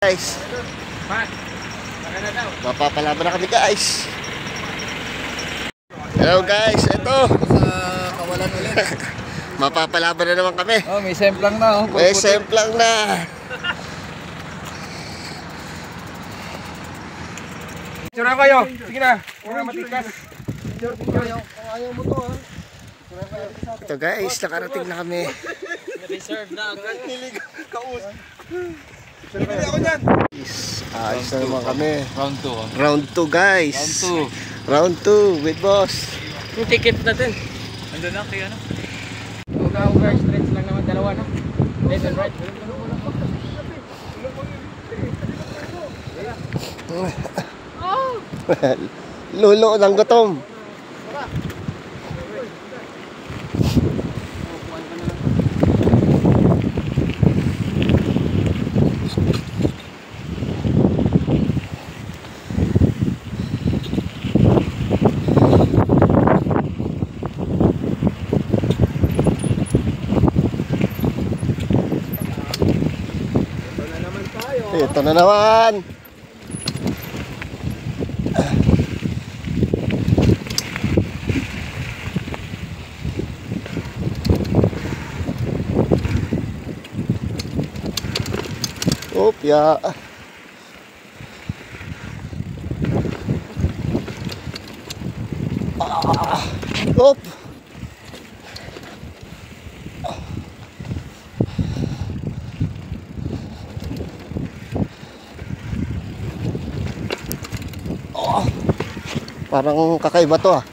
Guys, mapapalaban na kami guys. Hello guys, ito. Kawalan ulit. Mapapalaban na naman kami. Oh, may semplang na oh. May semplang na. Sura kayo. Sige na. Pura matikas. Ayaw mo to ha. Ito guys, nakarating na kami. Reserve na agad. Nilig kaus. Bibili ako niyan. Ayos na naman kami. Round 2 oh. Round 2 guys. Round 2 with boss. Yung ticket natin. Ando na kaya ano? Overstretch lang naman, dalawa no? Left and right. Lulo ng gutom. Ito na naman. Opya. Op. Parang kakaiba to ah.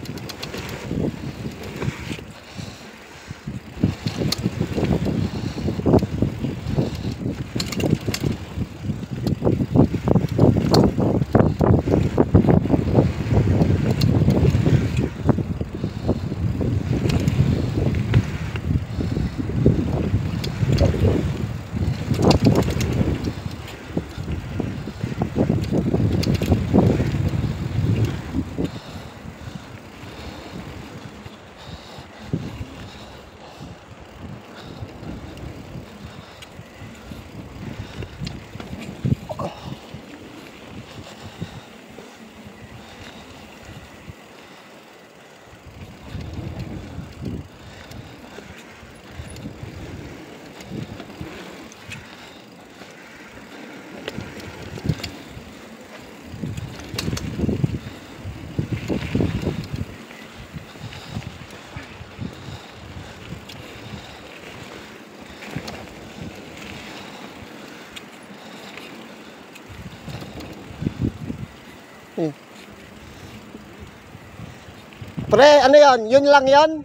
Pre, ano yon? Yun lang yon?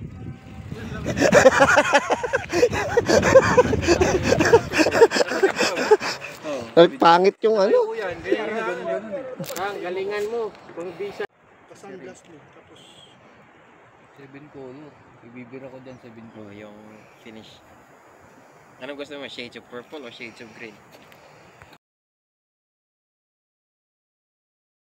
Pangit yung ano. Galingan mo. Kung bisa. Sunglass mo. Tapos 7 color. Ibibira ko dyan 7 color. Yung finish. Anong gusto mo? Shades of purple o shades of green?